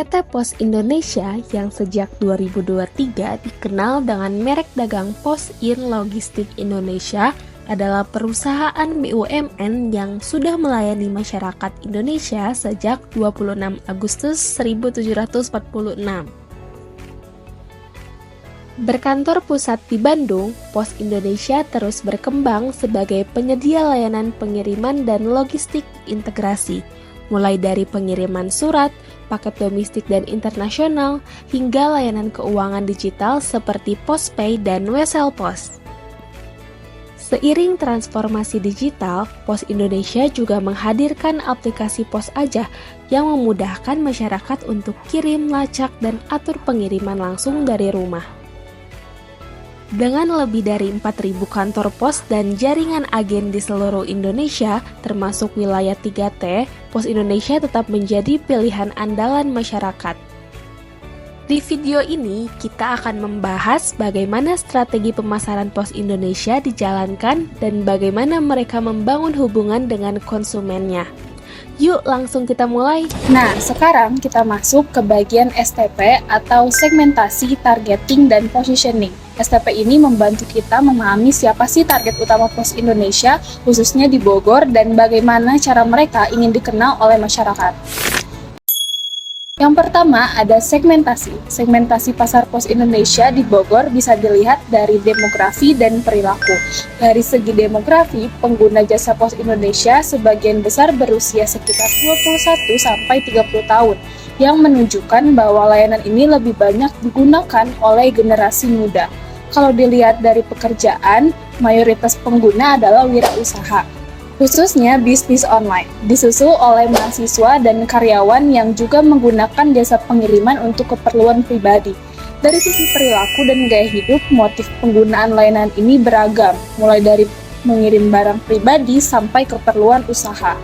PT Pos Indonesia yang sejak 2023 dikenal dengan merek dagang POS-in Logistik Indonesia adalah perusahaan BUMN yang sudah melayani masyarakat Indonesia sejak 26 Agustus 1746. Berkantor pusat di Bandung, Pos Indonesia terus berkembang sebagai penyedia layanan pengiriman dan logistik integrasi, mulai dari pengiriman surat, paket domestik dan internasional, hingga layanan keuangan digital seperti PosPay dan Wesel Pos. Seiring transformasi digital, Pos Indonesia juga menghadirkan aplikasi Pos Aja yang memudahkan masyarakat untuk kirim, lacak, dan atur pengiriman langsung dari rumah. Dengan lebih dari 4.000 kantor pos dan jaringan agen di seluruh Indonesia, termasuk wilayah 3T, Pos Indonesia tetap menjadi pilihan andalan masyarakat. Di video ini, kita akan membahas bagaimana strategi pemasaran Pos Indonesia dijalankan dan bagaimana mereka membangun hubungan dengan konsumennya. Yuk, langsung kita mulai. Nah, sekarang kita masuk ke bagian STP atau segmentasi, targeting, dan positioning. STP ini membantu kita memahami siapa sih target utama Pos Indonesia, khususnya di Bogor, dan bagaimana cara mereka ingin dikenal oleh masyarakat. Yang pertama ada segmentasi. Segmentasi pasar Pos Indonesia di Bogor bisa dilihat dari demografi dan perilaku. Dari segi demografi, pengguna jasa Pos Indonesia sebagian besar berusia sekitar 21-30 tahun, yang menunjukkan bahwa layanan ini lebih banyak digunakan oleh generasi muda. Kalau dilihat dari pekerjaan, mayoritas pengguna adalah wirausaha, khususnya bisnis online, disusul oleh mahasiswa dan karyawan yang juga menggunakan jasa pengiriman untuk keperluan pribadi. Dari sisi perilaku dan gaya hidup, motif penggunaan layanan ini beragam, mulai dari mengirim barang pribadi sampai keperluan usaha.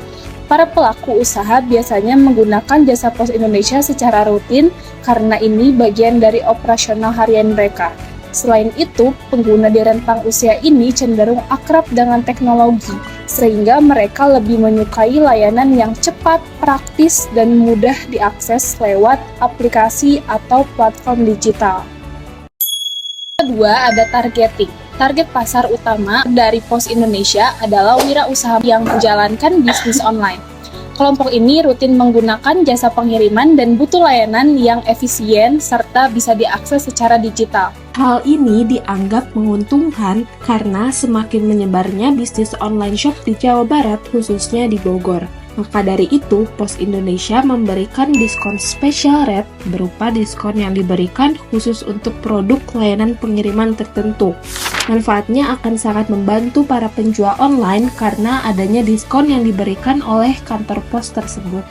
Para pelaku usaha biasanya menggunakan jasa Pos Indonesia secara rutin karena ini bagian dari operasional harian mereka. Selain itu, pengguna di rentang usia ini cenderung akrab dengan teknologi, sehingga mereka lebih menyukai layanan yang cepat, praktis, dan mudah diakses lewat aplikasi atau platform digital. Kedua, ada targeting. Target pasar utama dari Pos Indonesia adalah wirausaha yang menjalankan bisnis online. Kelompok ini rutin menggunakan jasa pengiriman dan butuh layanan yang efisien serta bisa diakses secara digital. Hal ini dianggap menguntungkan karena semakin menyebarnya bisnis online shop di Jawa Barat, khususnya di Bogor. Maka dari itu, Pos Indonesia memberikan diskon special rate berupa diskon yang diberikan khusus untuk produk layanan pengiriman tertentu. Manfaatnya akan sangat membantu para penjual online karena adanya diskon yang diberikan oleh kantor pos tersebut.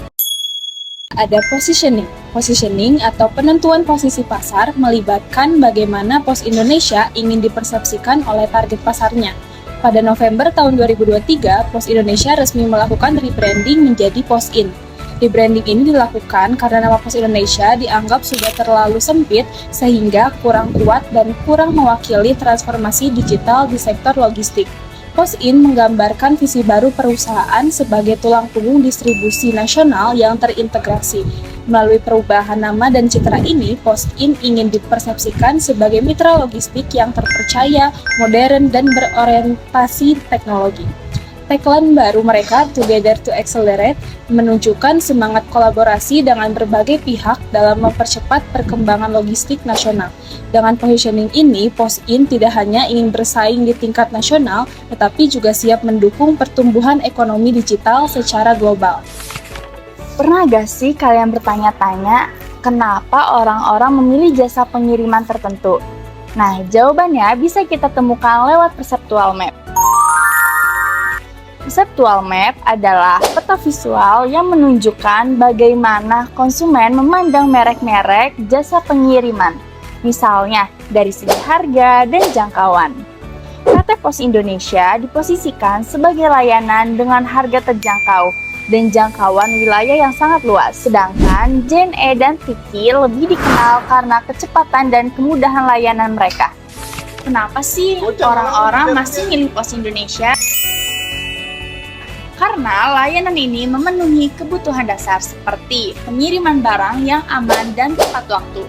Ada positioning. Positioning atau penentuan posisi pasar melibatkan bagaimana Pos Indonesia ingin dipersepsikan oleh target pasarnya. Pada November tahun 2023, Pos Indonesia resmi melakukan rebranding menjadi POS-in. Rebranding ini dilakukan karena nama Pos Indonesia dianggap sudah terlalu sempit sehingga kurang kuat dan kurang mewakili transformasi digital di sektor logistik. POS-in menggambarkan visi baru perusahaan sebagai tulang punggung distribusi nasional yang terintegrasi. Melalui perubahan nama dan citra ini, POS-in ingin dipersepsikan sebagai mitra logistik yang terpercaya, modern, dan berorientasi teknologi. Tagline baru mereka, Together to Accelerate, menunjukkan semangat kolaborasi dengan berbagai pihak dalam mempercepat perkembangan logistik nasional. Dengan positioning ini, POS-in tidak hanya ingin bersaing di tingkat nasional, tetapi juga siap mendukung pertumbuhan ekonomi digital secara global. Pernah gak sih kalian bertanya-tanya, kenapa orang-orang memilih jasa pengiriman tertentu? Nah, jawabannya bisa kita temukan lewat Perceptual Map. Perceptual Map adalah peta visual yang menunjukkan bagaimana konsumen memandang merek-merek jasa pengiriman, misalnya dari segi harga dan jangkauan. PT Pos Indonesia diposisikan sebagai layanan dengan harga terjangkau dan jangkauan wilayah yang sangat luas, sedangkan JNE dan Tiki lebih dikenal karena kecepatan dan kemudahan layanan mereka. Kenapa sih orang-orang masih milih Pos Indonesia? Karena layanan ini memenuhi kebutuhan dasar seperti pengiriman barang yang aman dan tepat waktu.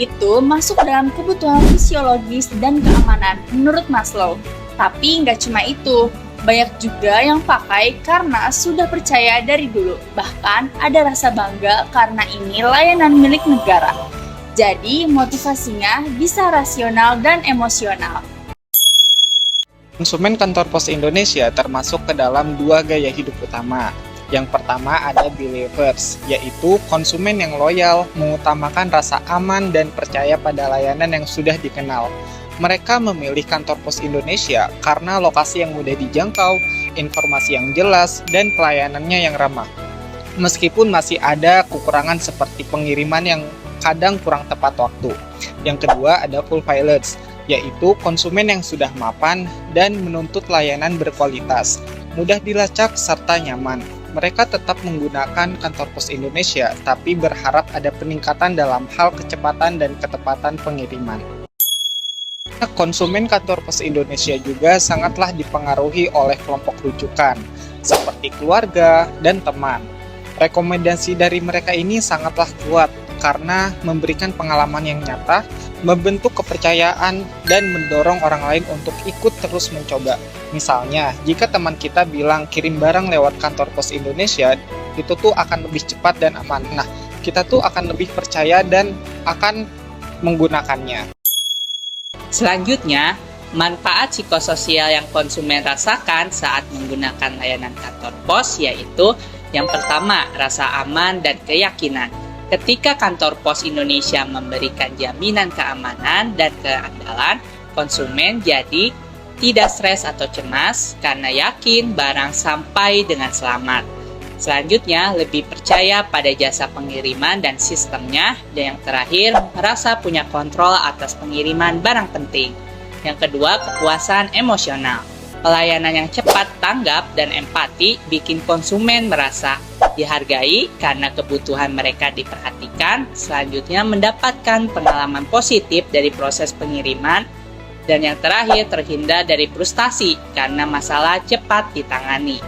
Itu masuk dalam kebutuhan fisiologis dan keamanan menurut Maslow. Tapi nggak cuma itu, banyak juga yang pakai karena sudah percaya dari dulu. Bahkan ada rasa bangga karena ini layanan milik negara. Jadi motivasinya bisa rasional dan emosional. Konsumen kantor pos Indonesia termasuk ke dalam dua gaya hidup utama. Yang pertama ada believers, yaitu konsumen yang loyal, mengutamakan rasa aman dan percaya pada layanan yang sudah dikenal. Mereka memilih kantor pos Indonesia karena lokasi yang mudah dijangkau, informasi yang jelas, dan pelayanannya yang ramah. Meskipun masih ada kekurangan seperti pengiriman yang kadang kurang tepat waktu. Yang kedua ada full pilots, yaitu konsumen yang sudah mapan dan menuntut layanan berkualitas, mudah dilacak serta nyaman. Mereka tetap menggunakan kantor pos Indonesia, tapi berharap ada peningkatan dalam hal kecepatan dan ketepatan pengiriman. Konsumen kantor pos Indonesia juga sangatlah dipengaruhi oleh kelompok rujukan, seperti keluarga dan teman. Rekomendasi dari mereka ini sangatlah kuat, karena memberikan pengalaman yang nyata, membentuk kepercayaan, dan mendorong orang lain untuk ikut terus mencoba. Misalnya, jika teman kita bilang kirim barang lewat kantor pos Indonesia, itu tuh akan lebih cepat dan aman. Nah, kita tuh akan lebih percaya dan akan menggunakannya. Selanjutnya, manfaat psikososial yang konsumen rasakan saat menggunakan layanan kantor pos yaitu yang pertama, rasa aman dan keyakinan. Ketika kantor pos Indonesia memberikan jaminan keamanan dan keandalan, konsumen jadi tidak stres atau cemas karena yakin barang sampai dengan selamat. Selanjutnya, lebih percaya pada jasa pengiriman dan sistemnya. Dan yang terakhir, merasa punya kontrol atas pengiriman barang penting. Yang kedua, kepuasan emosional. Pelayanan yang cepat, tanggap, dan empati bikin konsumen merasa dihargai karena kebutuhan mereka diperhatikan. Selanjutnya, mendapatkan pengalaman positif dari proses pengiriman. Dan yang terakhir, terhindar dari frustasi karena masalah cepat ditangani.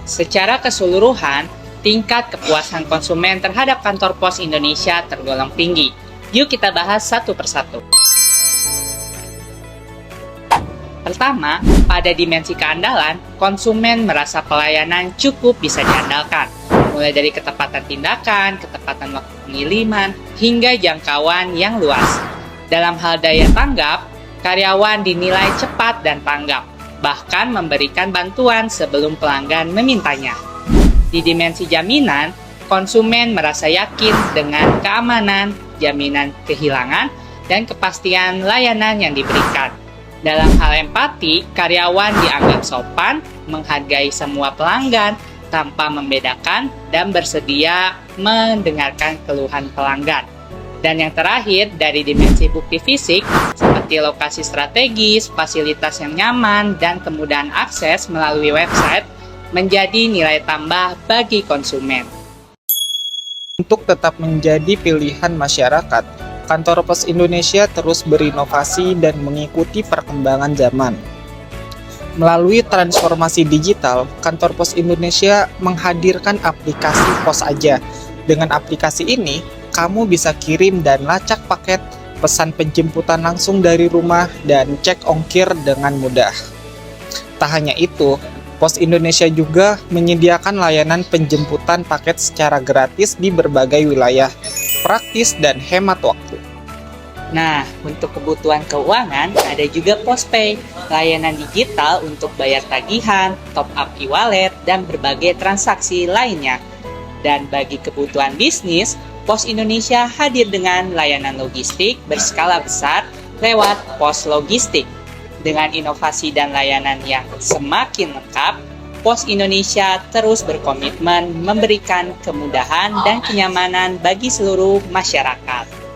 Secara keseluruhan, tingkat kepuasan konsumen terhadap kantor pos Indonesia tergolong tinggi. Yuk kita bahas satu persatu. Pertama, pada dimensi keandalan, konsumen merasa pelayanan cukup bisa diandalkan, mulai dari ketepatan tindakan, ketepatan waktu pengiriman, hingga jangkauan yang luas. Dalam hal daya tanggap, karyawan dinilai cepat dan tanggap, bahkan memberikan bantuan sebelum pelanggan memintanya. Di dimensi jaminan, konsumen merasa yakin dengan keamanan, jaminan kehilangan, dan kepastian layanan yang diberikan. Dalam hal empati, karyawan dianggap sopan, menghargai semua pelanggan tanpa membedakan, dan bersedia mendengarkan keluhan pelanggan. Dan yang terakhir, dari dimensi bukti fisik, seperti lokasi strategis, fasilitas yang nyaman, dan kemudahan akses melalui website, menjadi nilai tambah bagi konsumen. Untuk tetap menjadi pilihan masyarakat, kantor pos Indonesia terus berinovasi dan mengikuti perkembangan zaman. Melalui transformasi digital, kantor pos Indonesia menghadirkan aplikasi Pos Aja. Dengan aplikasi ini, kamu bisa kirim dan lacak paket, pesan penjemputan langsung dari rumah, dan cek ongkir dengan mudah. Tak hanya itu, Pos Indonesia juga menyediakan layanan penjemputan paket secara gratis di berbagai wilayah, praktis dan hemat waktu. Nah, untuk kebutuhan keuangan, ada juga PosPay, layanan digital untuk bayar tagihan, top up e-wallet, dan berbagai transaksi lainnya. Dan bagi kebutuhan bisnis, Pos Indonesia hadir dengan layanan logistik berskala besar lewat Pos Logistik. Dengan inovasi dan layanan yang semakin lengkap, Pos Indonesia terus berkomitmen memberikan kemudahan dan kenyamanan bagi seluruh masyarakat.